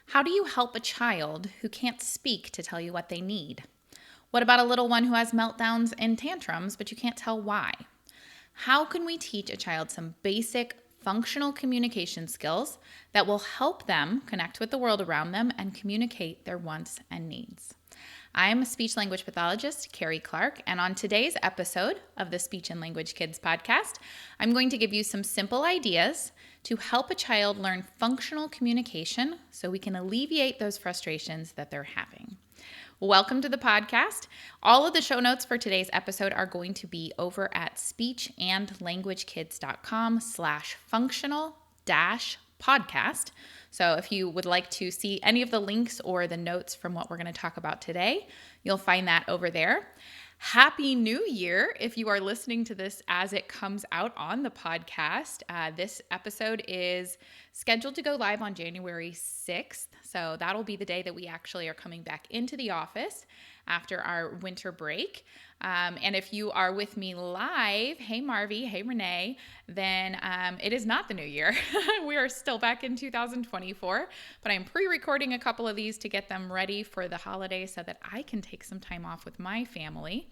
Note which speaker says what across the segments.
Speaker 1: How do you help a child who can't speak to tell you what they need? What about a little one who has meltdowns and tantrums, but you can't tell why? How can we teach a child some basic functional communication skills that will help them connect with the world around them and communicate their wants and needs? I'm speech language pathologist Carrie Clark, and on today's episode of the Speech and Language Kids podcast, I'm going to give you some simple ideas to help a child learn functional communication so we can alleviate those frustrations that they're having. Welcome to the podcast. All of the show notes for today's episode are going to be over at speechandlanguagekids.com/functional-podcast. So if you would like to see any of the links or the notes from what we're going to talk about today, you'll find that over there. Happy New Year if you are listening to this as it comes out on the podcast. This episode is scheduled to go live on January 6th. So that'll be the day that we actually are coming back into the office after our winter break. And if you are with me live, hey Marvy, hey Renee, then it is not the new year. We are still back in 2024, but I'm pre-recording a couple of these to get them ready for the holidays so that I can take some time off with my family.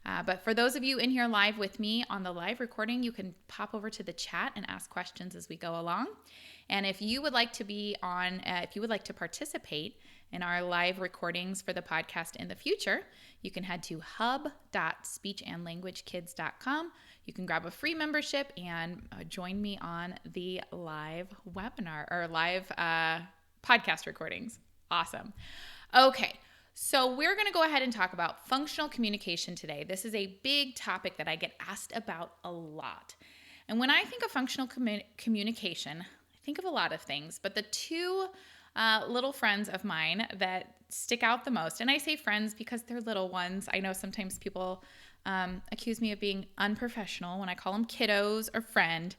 Speaker 1: But for those of you in here live with me on the live recording, you can pop over to the chat and ask questions as we go along. And if you would like to be on, if you would like to participate in our live recordings for the podcast in the future, you can head to hub.speechandlanguagekids.com. You can grab a free membership and join me on the live webinar or live podcast recordings. Awesome. Okay. So we're going to go ahead and talk about functional communication today. This is a big topic that I get asked about a lot. And when I think of functional communication, I think of a lot of things, but the two little friends of mine that stick out the most, and I say friends because they're little ones. I know sometimes people accuse me of being unprofessional when I call them kiddos or friend,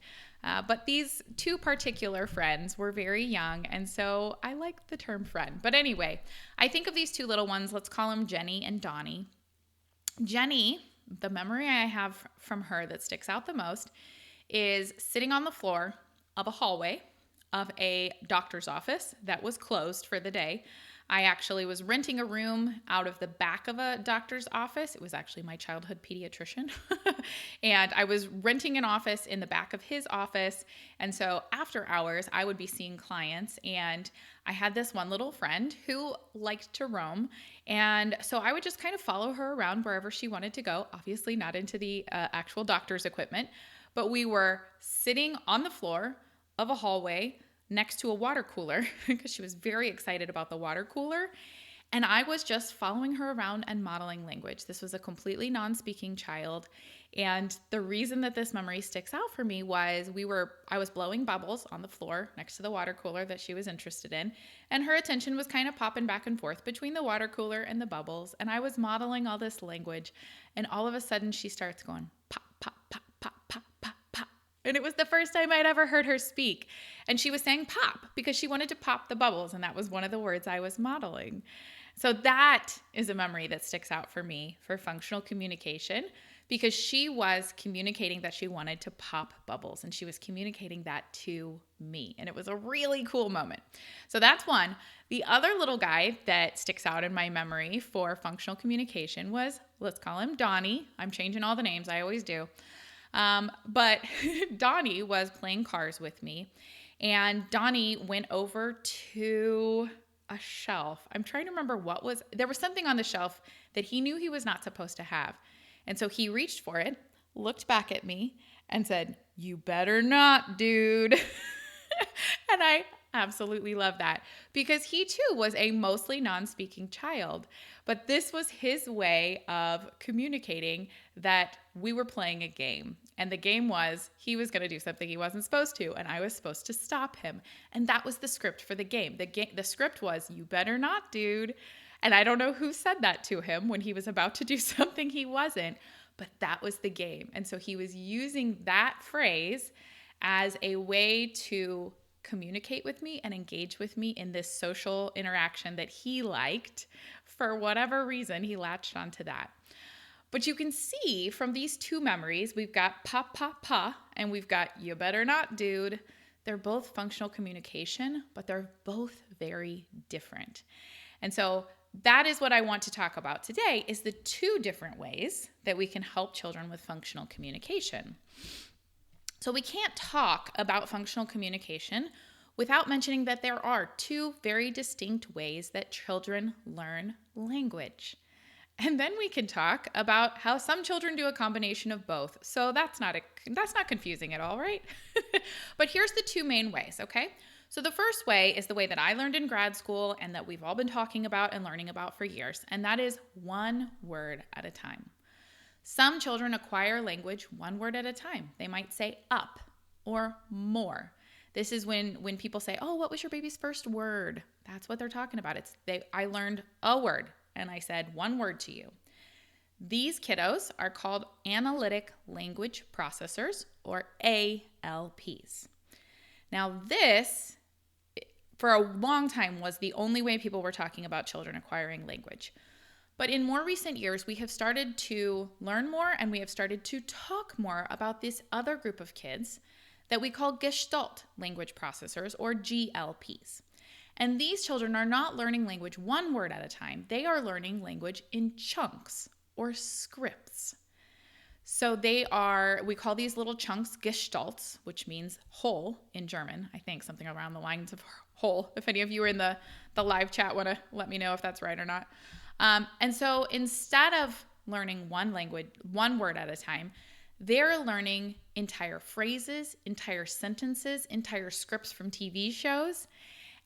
Speaker 1: but these two particular friends were very young, and so I like the term friend. But anyway, I think of these two little ones, let's call them Jenny and Donnie. Jenny, the memory I have from her that sticks out the most is sitting on the floor of a hallway of a doctor's office that was closed for the day. I actually was renting a room out of the back of a doctor's office. It was actually my childhood pediatrician. And I was renting an office in the back of his office. And so after hours, I would be seeing clients. And I had this one little friend who liked to roam. And so I would just kind of follow her around wherever she wanted to go, obviously not into the actual doctor's equipment. But we were sitting on the floor of a hallway next to a water cooler because she was very excited about the water cooler. And I was just following her around and modeling language. This was a completely non-speaking child. And the reason that this memory sticks out for me was I was blowing bubbles on the floor next to the water cooler that she was interested in. And her attention was kind of popping back and forth between the water cooler and the bubbles. And I was modeling all this language. And all of a sudden she starts going pop, pop, pop, pop, pop, pop, pop. And it was the first time I'd ever heard her speak. And she was saying pop because she wanted to pop the bubbles. And that was one of the words I was modeling. So that is a memory that sticks out for me for functional communication because she was communicating that she wanted to pop bubbles. And she was communicating that to me. And it was a really cool moment. So that's one. The other little guy that sticks out in my memory for functional communication was, let's call him Donnie. I'm changing all the names. I always do. But Donnie was playing cars with me, and Donnie went over to a shelf. I'm trying to remember there was something on the shelf that he knew he was not supposed to have. And so he reached for it, looked back at me and said, "You better not, dude." And I absolutely love that because he too was a mostly non-speaking child, but this was his way of communicating that we were playing a game. And the game was he was going to do something he wasn't supposed to, and I was supposed to stop him. And that was the script for the game. The script was, "You better not, dude." And I don't know who said that to him when he was about to do something he wasn't, but that was the game. And so he was using that phrase as a way to communicate with me and engage with me in this social interaction that he liked. For whatever reason, he latched onto that. But you can see from these two memories, we've got pa, pa, pa, and we've got you better not, dude, They're both functional communication, but they're both very different. And so that is what I want to talk about today, is the two different ways that we can help children with functional communication. So we can't talk about functional communication without mentioning that there are two very distinct ways that children learn language. And then we can talk about how some children do a combination of both. So that's not confusing at all, right? But here's the two main ways, okay? So the first way is the way that I learned in grad school and that we've all been talking about and learning about for years, and that is one word at a time. Some children acquire language one word at a time. They might say up or more. This is when people say, oh, what was your baby's first word? That's what they're talking about. I learned a word and I said one word to you. These kiddos are called analytic language processors, or ALPs. Now this, for a long time, was the only way people were talking about children acquiring language. But in more recent years, we have started to learn more and we have started to talk more about this other group of kids that we call Gestalt language processors, or GLPs. And these children are not learning language one word at a time. They are learning language in chunks or scripts. So we call these little chunks Gestalts, which means whole in German. I think something around the lines of whole. If any of you are in the live chat want to let me know if that's right or not. And so instead of learning one word at a time, they're learning entire phrases, entire sentences, entire scripts from TV shows,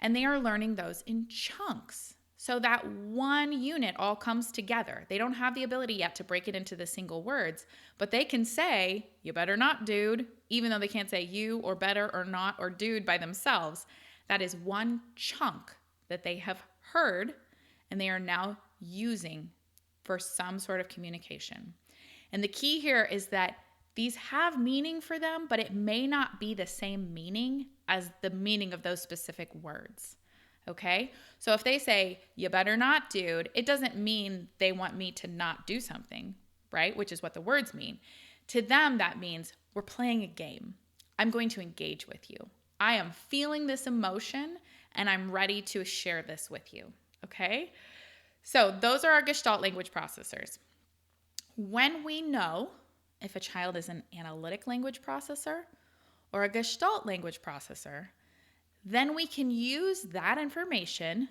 Speaker 1: and they are learning those in chunks. So that one unit all comes together. They don't have the ability yet to break it into the single words, but they can say, you better not, dude, even though they can't say you or better or not or dude by themselves. That is one chunk that they have heard and they are now using for some sort of communication. And the key here is that these have meaning for them, but it may not be the same meaning as the meaning of those specific words. Okay? So if they say, you better not, dude, it doesn't mean they want me to not do something, right? Which is what the words mean. To them, that means we're playing a game. I'm going to engage with you. I am feeling this emotion and I'm ready to share this with you. Okay? So those are our Gestalt language processors. When we know if a child is an analytic language processor or a Gestalt language processor, then we can use that information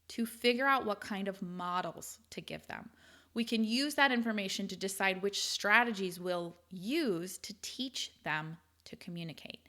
Speaker 1: to figure out what kind of models to give them. We can use that information to decide which strategies we'll use to teach them to communicate.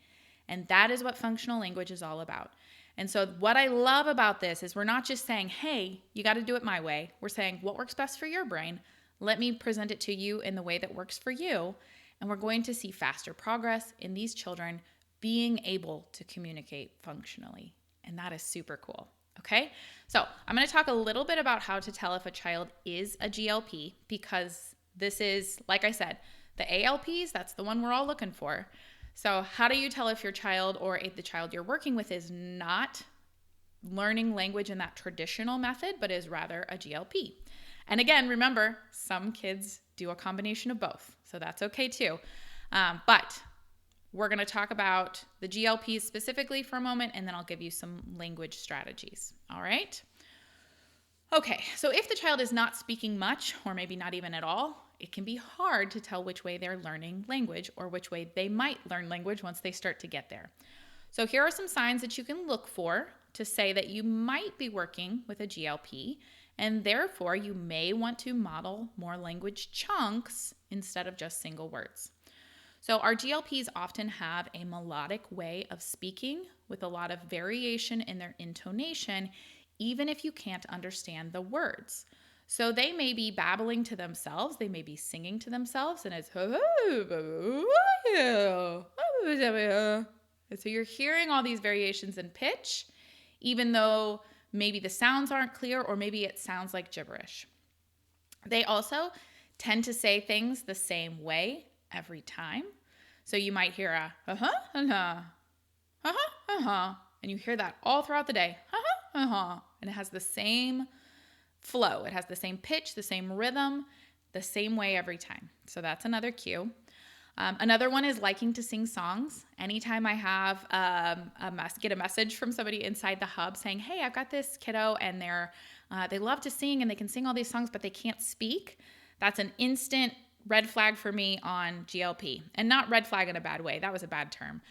Speaker 1: And that is what functional language is all about. And so what I love about this is we're not just saying, hey, you got to do it my way. We're saying what works best for your brain. Let me present it to you in the way that works for you. And we're going to see faster progress in these children being able to communicate functionally. And that is super cool. Okay? So I'm going to talk a little bit about how to tell if a child is a GLP, because this is, like I said, the ALPs, that's the one we're all looking for. So how do you tell if your child or if the child you're working with is not learning language in that traditional method, but is rather a GLP? And again, remember, some kids do a combination of both, so that's okay too. But we're going to talk about the GLPs specifically for a moment, and then I'll give you some language strategies. All right? Okay, so if the child is not speaking much, or maybe not even at all, it can be hard to tell which way they're learning language or which way they might learn language once they start to get there. So here are some signs that you can look for to say that you might be working with a GLP, and therefore you may want to model more language chunks instead of just single words. So our GLPs often have a melodic way of speaking with a lot of variation in their intonation, even if you can't understand the words. So they may be babbling to themselves, they may be singing to themselves, and it's and so you're hearing all these variations in pitch, even though maybe the sounds aren't clear or maybe it sounds like gibberish. They also tend to say things the same way every time. So you might hear a and you hear that all throughout the day, and it has the same flow. It has the same pitch, the same rhythm, the same way every time. So that's another cue. Another one is liking to sing songs. Anytime I have get a message from somebody inside the hub saying, hey, I've got this kiddo and they love to sing and they can sing all these songs, but they can't speak. That's an instant red flag for me on GLP, and not red flag in a bad way. That was a bad term.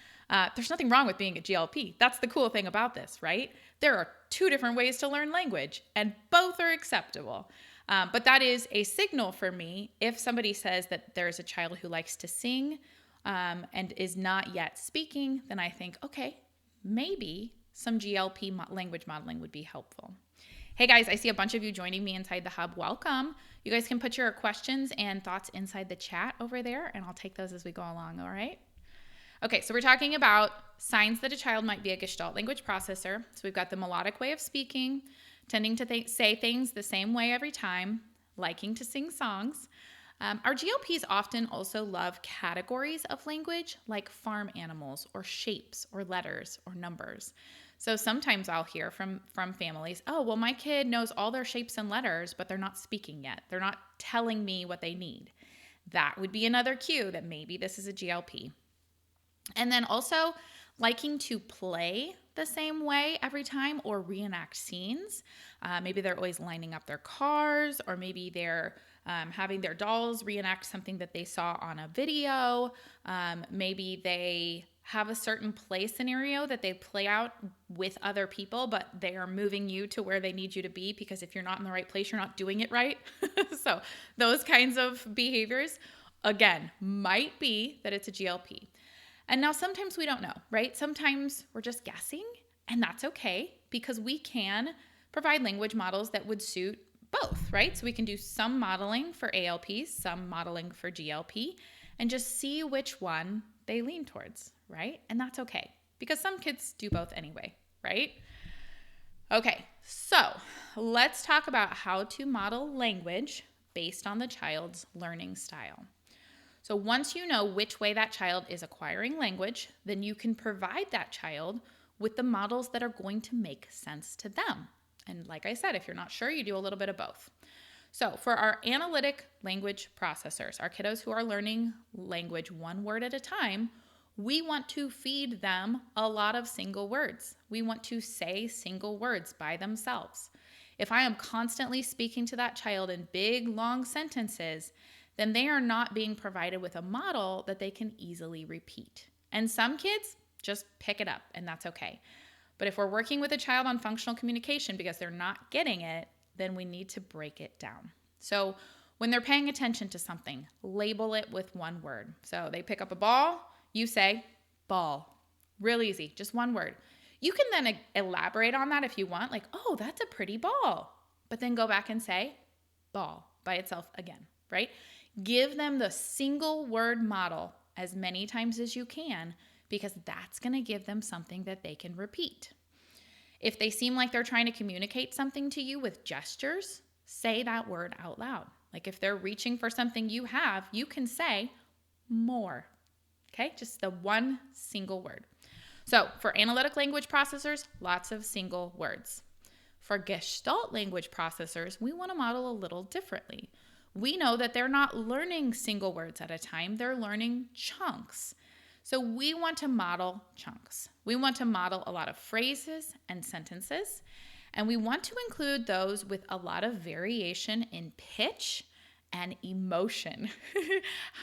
Speaker 1: There's nothing wrong with being a GLP. That's the cool thing about this, right? There are 2 different ways to learn language, and both are acceptable. But that is a signal for me if somebody says that there's a child who likes to sing and is not yet speaking, then I think, okay, maybe some GLP language modeling would be helpful. Hey guys, I see a bunch of you joining me inside the hub. Welcome. You guys can put your questions and thoughts inside the chat over there, and I'll take those as we go along, all right? Okay, so we're talking about signs that a child might be a Gestalt language processor. So we've got the melodic way of speaking, tending to say things the same way every time, liking to sing songs. Our GLPs often also love categories of language like farm animals or shapes or letters or numbers. So sometimes I'll hear from families, oh, well, my kid knows all their shapes and letters, but they're not speaking yet. They're not telling me what they need. That would be another cue that maybe this is a GLP. And then also liking to play the same way every time or reenact scenes. Maybe they're always lining up their cars, or maybe they're having their dolls reenact something that they saw on a video. Maybe they have a certain play scenario that they play out with other people, but they are moving you to where they need you to be, because if you're not in the right place, you're not doing it right. So those kinds of behaviors, again, might be that it's a GLP. And now sometimes we don't know, right? Sometimes we're just guessing, and that's okay, because we can provide language models that would suit both, right? So we can do some modeling for ALP, some modeling for GLP, and just see which one they lean towards, right? And that's okay, because some kids do both anyway, right? Okay, so let's talk about how to model language based on the child's learning style. So once you know which way that child is acquiring language, then you can provide that child with the models that are going to make sense to them. And like I said, if you're not sure, you do a little bit of both. So for our analytic language processors, our kiddos who are learning language one word at a time, we want to feed them a lot of single words. We want to say single words by themselves. If I am constantly speaking to that child in big, long sentences, then they are not being provided with a model that they can easily repeat. And some kids just pick it up, and that's okay. But if we're working with a child on functional communication because they're not getting it, then we need to break it down. So when they're paying attention to something, label it with one word. So they pick up a ball, you say ball. Real easy, just one word. You can then elaborate on that if you want, like, oh, that's a pretty ball. But then go back and say ball by itself again, right? Give them the single word model as many times as you can, because that's going to give them something that they can repeat. If they seem like they're trying to communicate something to you with gestures, say that word out loud. Like if they're reaching for something you have, you can say more. Okay, just the one single word. So for analytic language processors, lots of single words. For Gestalt language processors, we want to model a little differently. We know that they're not learning single words at a time, they're learning chunks. So we want to model chunks. We want to model a lot of phrases and sentences, and we want to include those with a lot of variation in pitch and emotion.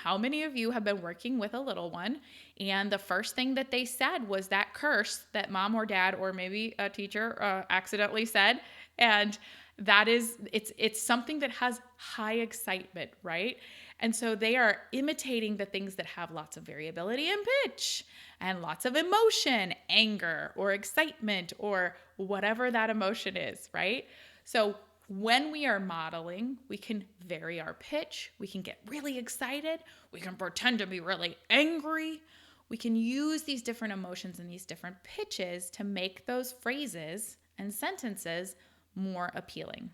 Speaker 1: How many of you have been working with a little one and the first thing that they said was that curse that mom or dad or maybe a teacher accidentally said? And that is, it's something that has high excitement, right? And so they are imitating the things that have lots of variability in pitch and lots of emotion, anger or excitement or whatever that emotion is, right? So when we are modeling, we can vary our pitch. We can get really excited. We can pretend to be really angry. We can use these different emotions and these different pitches to make those phrases and sentences more appealing.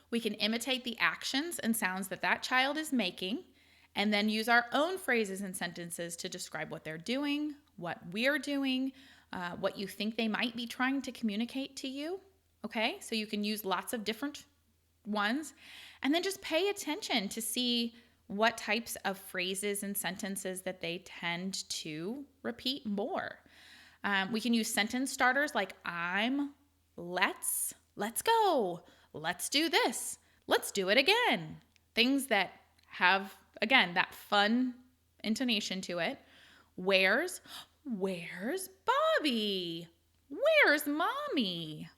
Speaker 1: We can imitate the actions and sounds that that child is making and then use our own phrases and sentences to describe what they're doing, what we're doing, what you think they might be trying to communicate to you. Okay, so you can use lots of different ones and then just pay attention to see what types of phrases and sentences that they tend to repeat more. We can use sentence starters like I'm, let's go, let's do this, let's do it again. Things that have, again, that fun intonation to it. Where's Bobby? Where's mommy?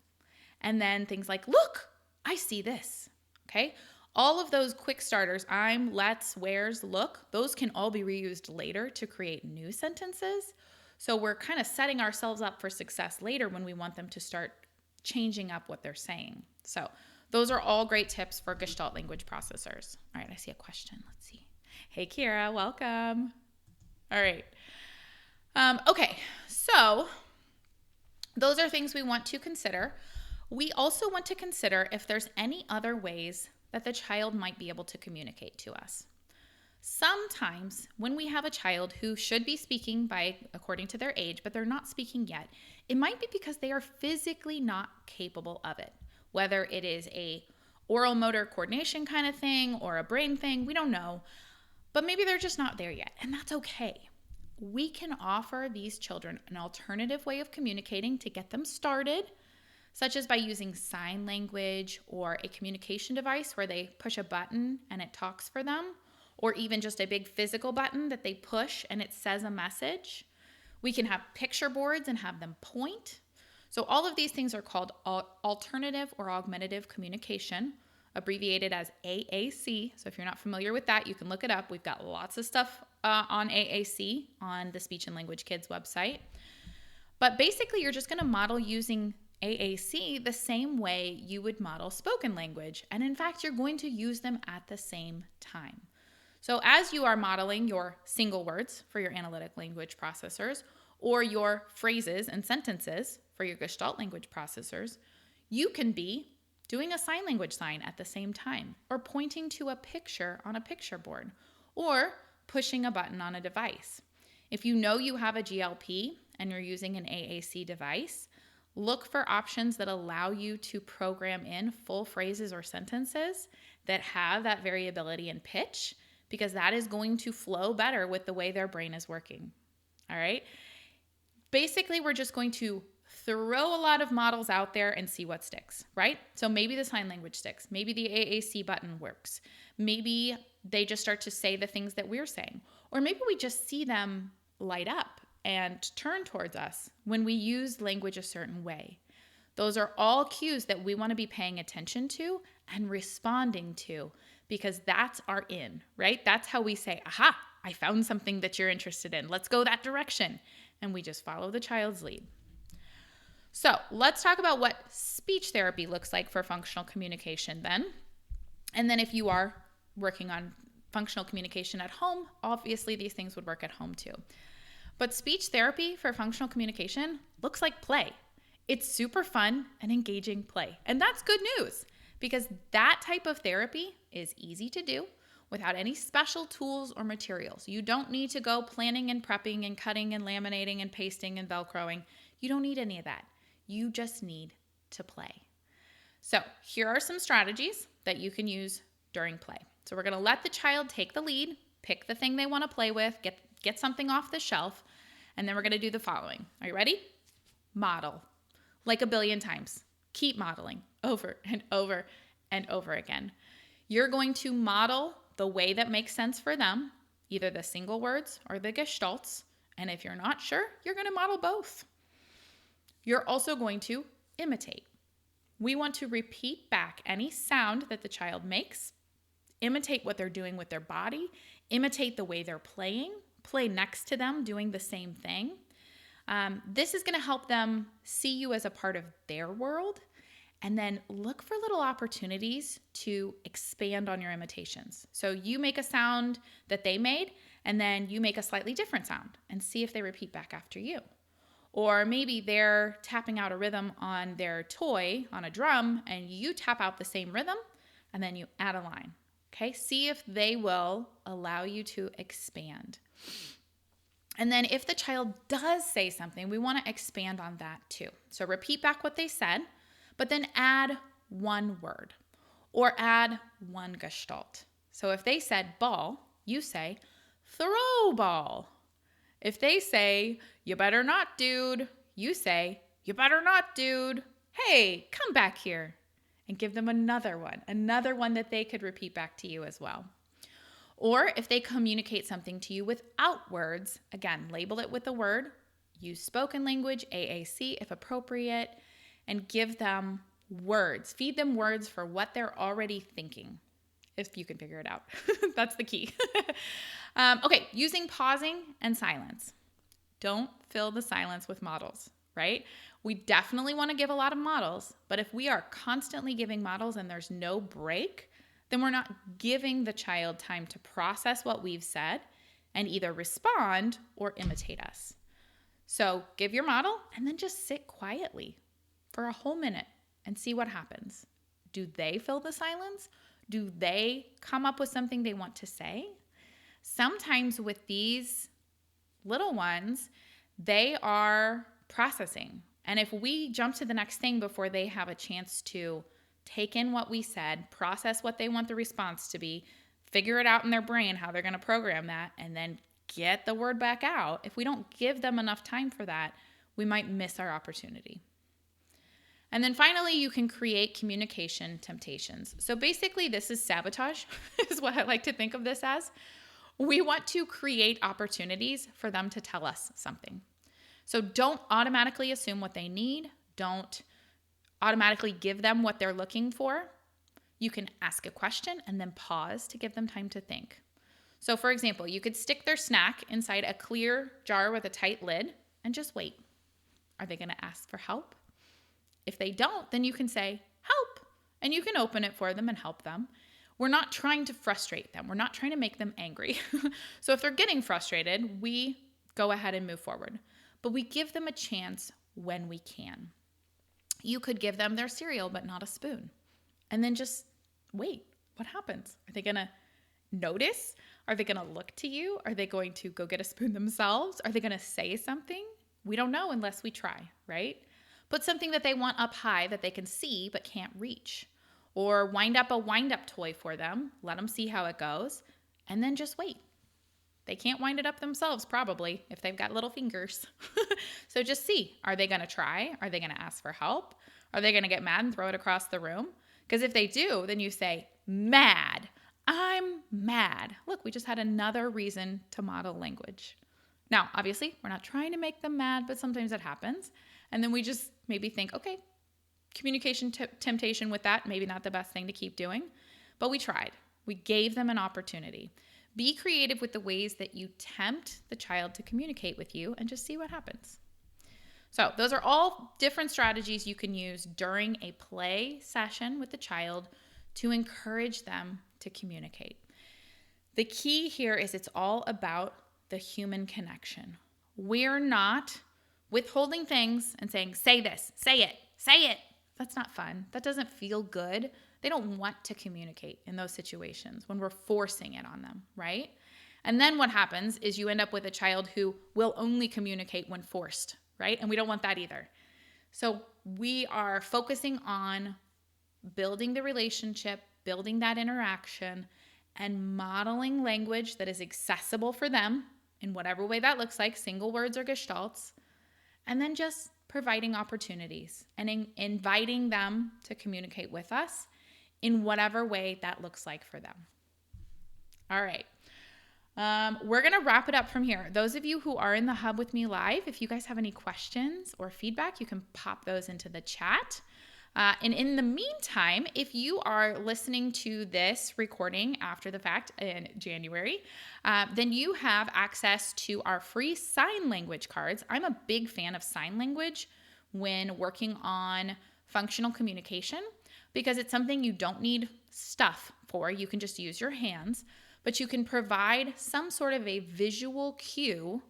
Speaker 1: And then things like, look, I see this. Okay. All of those quick starters, I'm, let's, where's, look, those can all be reused later to create new sentences. So we're kind of setting ourselves up for success later when we want them to start changing up what they're saying. So those are all great tips for Gestalt language processors. All right, I see a question. Let's see. Hey, Kira, welcome. All right. Okay, so those are things we want to consider. We also want to consider if there's any other ways that the child might be able to communicate to us. Sometimes when we have a child who should be speaking according to their age, but they're not speaking yet, it might be because they are physically not capable of it. Whether it is a oral motor coordination kind of thing or a brain thing, we don't know. But maybe they're just not there yet, and that's okay. We can offer these children an alternative way of communicating to get them started, such as by using sign language or a communication device where they push a button and it talks for them, or even just a big physical button that they push and it says a message. We can have picture boards and have them point. So all of these things are called alternative or augmentative communication, abbreviated as AAC. So if you're not familiar with that, you can look it up. We've got lots of stuff on AAC on the Speech and Language Kids website. But basically, you're just going to model using AAC the same way you would model spoken language. And in fact, you're going to use them at the same time. So as you are modeling your single words for your analytic language processors or your phrases and sentences for your Gestalt language processors, you can be doing a sign language sign at the same time, or pointing to a picture on a picture board, or pushing a button on a device. If you know you have a GLP and you're using an AAC device, look for options that allow you to program in full phrases or sentences that have that variability in pitch, because that is going to flow better with the way their brain is working. All right? Basically, we're just going to throw a lot of models out there and see what sticks, right? So maybe the sign language sticks. Maybe the AAC button works. Maybe they just start to say the things that we're saying. Or maybe we just see them light up and turn towards us when we use language a certain way. Those are all cues that we want to be paying attention to and responding to, because that's our in, right? That's how we say, aha, I found something that you're interested in. Let's go that direction. And we just follow the child's lead. So let's talk about what speech therapy looks like for functional communication then. And then if you are working on functional communication at home, obviously these things would work at home too. But speech therapy for functional communication looks like play. It's super fun and engaging play. And that's good news, because that type of therapy is easy to do without any special tools or materials. You don't need to go planning and prepping and cutting and laminating and pasting and Velcroing. You don't need any of that. You just need to play. So here are some strategies that you can use during play. So we're going to let the child take the lead, pick the thing they want to play with, get something off the shelf, and then we're going to do the following. Are you ready? Model. Like a billion times. Keep modeling over and over and over again. You're going to model the way that makes sense for them, either the single words or the gestalts. And if you're not sure, you're going to model both. You're also going to imitate. We want to repeat back any sound that the child makes, imitate what they're doing with their body, imitate the way they're playing, play next to them doing the same thing. This is going to help them see you as a part of their world, and then look for little opportunities to expand on your imitations. So you make a sound that they made, and then you make a slightly different sound and see if they repeat back after you. Or maybe they're tapping out a rhythm on their toy on a drum, and you tap out the same rhythm, and then you add a line. Okay, see if they will allow you to expand. And then if the child does say something, we want to expand on that too. So repeat back what they said, but then add one word or add one gestalt. So if they said ball, you say throw ball. If they say, you better not, dude, you say, you better not, dude. Hey, come back here. And give them another one that they could repeat back to you as well. Or if they communicate something to you without words, again, label it with a word, use spoken language, AAC if appropriate, and give them words. Feed them words for what they're already thinking, if you can figure it out. That's the key. Okay, using pausing and silence. Don't fill the silence with models, right? We definitely want to give a lot of models, but if we are constantly giving models and there's no break, then we're not giving the child time to process what we've said and either respond or imitate us. So give your model and then just sit quietly for a whole minute and see what happens. Do they fill the silence? Do they come up with something they want to say? Sometimes with these little ones, they are processing. And if we jump to the next thing before they have a chance to take in what we said, process what they want the response to be, figure it out in their brain, how they're going to program that, and then get the word back out, if we don't give them enough time for that, we might miss our opportunity. And then finally, you can create communication temptations. So basically, this is sabotage, is what I like to think of this as. We want to create opportunities for them to tell us something. So don't automatically assume what they need. Don't automatically give them what they're looking for. You can ask a question and then pause to give them time to think. So for example, you could stick their snack inside a clear jar with a tight lid and just wait. Are they going to ask for help? If they don't, then you can say, help, and you can open it for them and help them. We're not trying to frustrate them. We're not trying to make them angry. So if they're getting frustrated, we go ahead and move forward. But we give them a chance when we can. You could give them their cereal, but not a spoon. And then just wait. What happens? Are they going to notice? Are they going to look to you? Are they going to go get a spoon themselves? Are they going to say something? We don't know unless we try, right? Put something that they want up high that they can see but can't reach. Or wind up a wind-up toy for them. Let them see how it goes. And then just wait. They can't wind it up themselves, probably, if they've got little fingers. So just see. Are they going to try? Are they going to ask for help? Are they going to get mad and throw it across the room? Because if they do, then you say, mad. I'm mad. Look, we just had another reason to model language. Now, obviously, we're not trying to make them mad, but sometimes it happens. And then we just maybe think, okay, communication temptation with that, maybe not the best thing to keep doing, but we tried. We gave them an opportunity. Be creative with the ways that you tempt the child to communicate with you and just see what happens. So those are all different strategies you can use during a play session with the child to encourage them to communicate. The key here is it's all about the human connection. We're not withholding things and saying, say this, say it, say it. That's not fun. That doesn't feel good. They don't want to communicate in those situations when we're forcing it on them, right? And then what happens is you end up with a child who will only communicate when forced, right? And we don't want that either. So we are focusing on building the relationship, building that interaction, and modeling language that is accessible for them in whatever way that looks like, single words or gestalts, and then just providing opportunities and inviting them to communicate with us in whatever way that looks like for them. All right. We're going to wrap it up from here. Those of you who are in the hub with me live, if you guys have any questions or feedback, you can pop those into the chat. And in the meantime, if you are listening to this recording after the fact in January, then you have access to our free sign language cards. I'm a big fan of sign language when working on functional communication because it's something you don't need stuff for. You can just use your hands, but you can provide some sort of a visual cue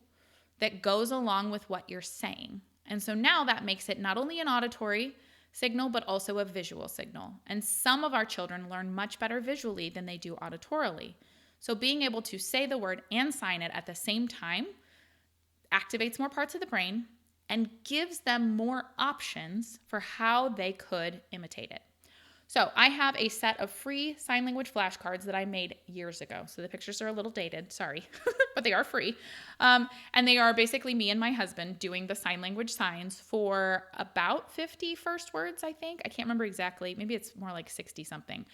Speaker 1: that goes along with what you're saying. And so now that makes it not only an auditory signal, but also a visual signal. And some of our children learn much better visually than they do auditorily. So being able to say the word and sign it at the same time activates more parts of the brain and gives them more options for how they could imitate it. So I have a set of free sign language flashcards that I made years ago. So the pictures are a little dated, sorry, but they are free. And they are basically me and my husband doing the sign language signs for about 50 first words, I think. I can't remember exactly. Maybe it's more like 60 something.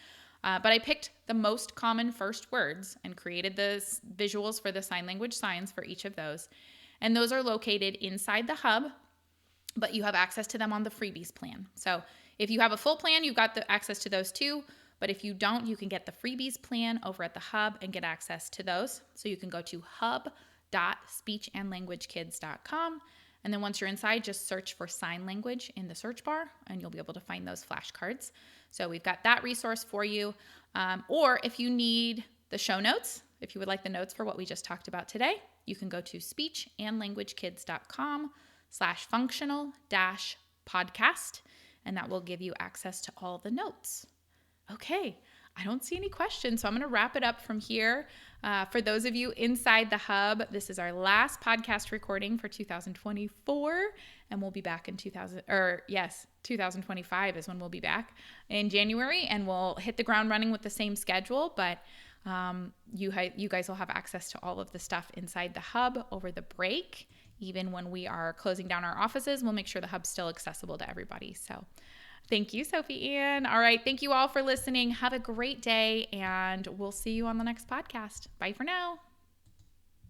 Speaker 1: But I picked the most common first words and created the visuals for the sign language signs for each of those. And those are located inside the hub, but you have access to them on the freebies plan. So if you have a full plan, you've got the access to those too. But if you don't, you can get the freebies plan over at the hub and get access to those. So you can go to hub.speechandlanguagekids.com. And then once you're inside, just search for sign language in the search bar and you'll be able to find those flashcards. So we've got that resource for you. Or if you need the show notes, if you would like the notes for what we just talked about today, you can go to speechandlanguagekids.com/functional-podcast. And that will give you access to all the notes. Okay, I don't see any questions, so I'm going to wrap it up from here. For those of you inside the hub, this is our last podcast recording for 2024, and we'll be back in 2025 is when we'll be back in January, and we'll hit the ground running with the same schedule, but you guys will have access to all of the stuff inside the hub over the break. Even when we are closing down our offices, we'll make sure the hub's still accessible to everybody. So thank you, Sophie Ann. All right. Thank you all for listening. Have a great day, and we'll see you on the next podcast. Bye for now.